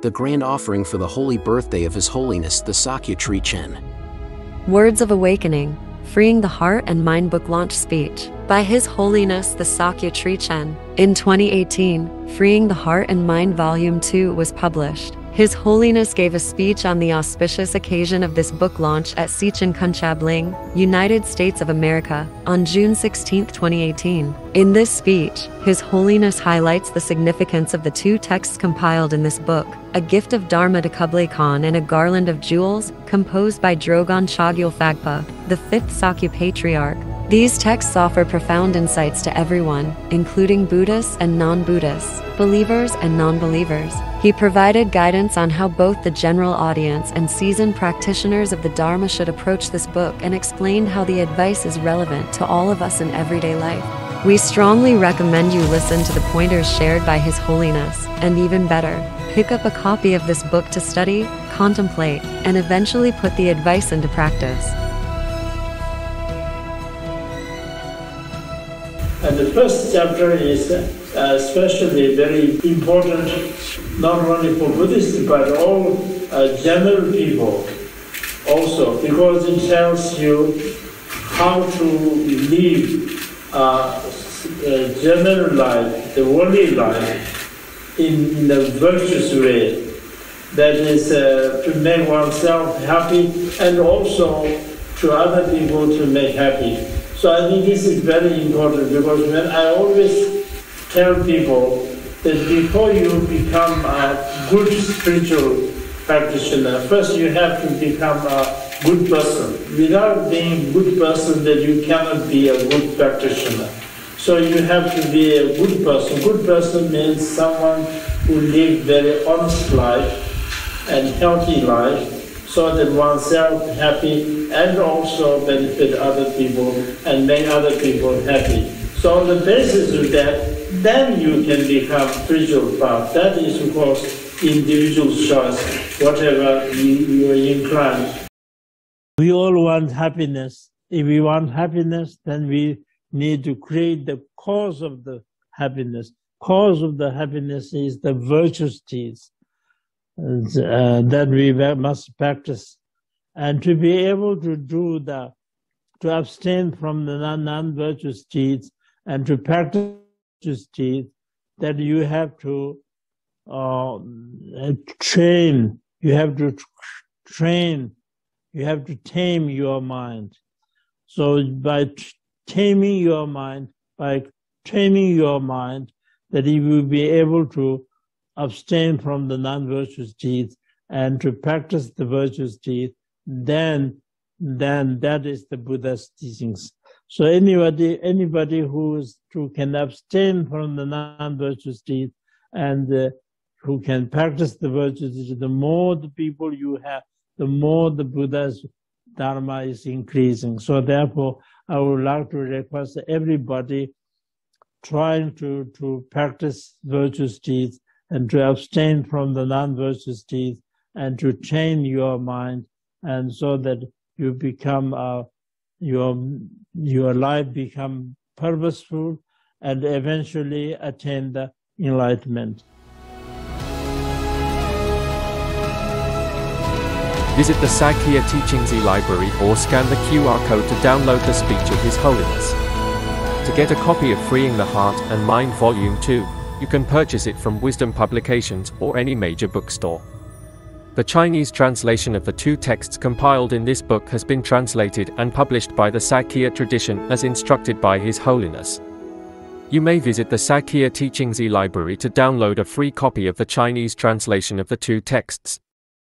the grand offering for the holy birthday of His Holiness the Sakya Trichen. Words of Awakening, Freeing the Heart and Mind book launch speech by His Holiness the Sakya Trichen. In 2018, Freeing the Heart and Mind Volume 2 was published. His Holiness gave a speech on the auspicious occasion of this book launch at Drogön Chögyal, United States of America, on June 16, 2018. In this speech, His Holiness highlights the significance of the two texts compiled in this book, A Gift of Dharma to Kublai Khan and A Garland of Jewels, composed by Drogön Chögyal Phagpa, the fifth Sakya patriarch. These texts offer profound insights to everyone, including Buddhists and non-Buddhists, believers and non-believers. He provided guidance on how both the general audience and seasoned practitioners of the Dharma should approach this book and explained how the advice is relevant to all of us in everyday life. We strongly recommend you listen to the pointers shared by His Holiness, and even better, pick up a copy of this book to study, contemplate, and eventually put the advice into practice. And the first chapter is especially very important, not only for Buddhists, but all general people also, because it tells you how to live a general life, the worldly life, in a virtuous way. That is to make oneself happy and also to other people to make happy. So I think this is very important, because when I always tell people that before you become a good spiritual practitioner, first you have to become a good person. Without being a good person, then you cannot be a good practitioner. So you have to be a good person. Good person means someone who lives very honest life and healthy life, so that oneself happy and also benefit other people and make other people happy. So on the basis of that, then you can become spiritual path. That is, of course, individual choice, whatever you are inclined. We all want happiness. If we want happiness, then we need to create the cause of the happiness. Cause of the happiness is the virtuous deeds that we must practice. And to be able to do that, to abstain from the non-virtuous deeds and to practice virtuous deeds, that you have to train, you have to train, you have to tame your mind. So by taming your mind, that you will be able to abstain from the non-virtuous deeds and to practice the virtuous deeds, then that is the Buddha's teachings. So anybody who can abstain from the non-virtuous deeds and who can practice the virtuous deeds, the more the people you have, the more the Buddha's Dharma is increasing. So therefore, I would like to request everybody trying to practice virtuous deeds and to abstain from the non-virtuous deeds and to train your mind, and so that you become your life become purposeful and eventually attain the enlightenment. Visit the Sakya Teachings e-library or scan the QR code to download the speech of His Holiness. To get a copy of Freeing the Heart and Mind Volume 2, you can purchase it from Wisdom Publications or any major bookstore. The Chinese translation of the two texts compiled in this book has been translated and published by the Sakya tradition as instructed by His Holiness. You may visit the Sakya Teachings e-library to download a free copy of the Chinese translation of the two texts.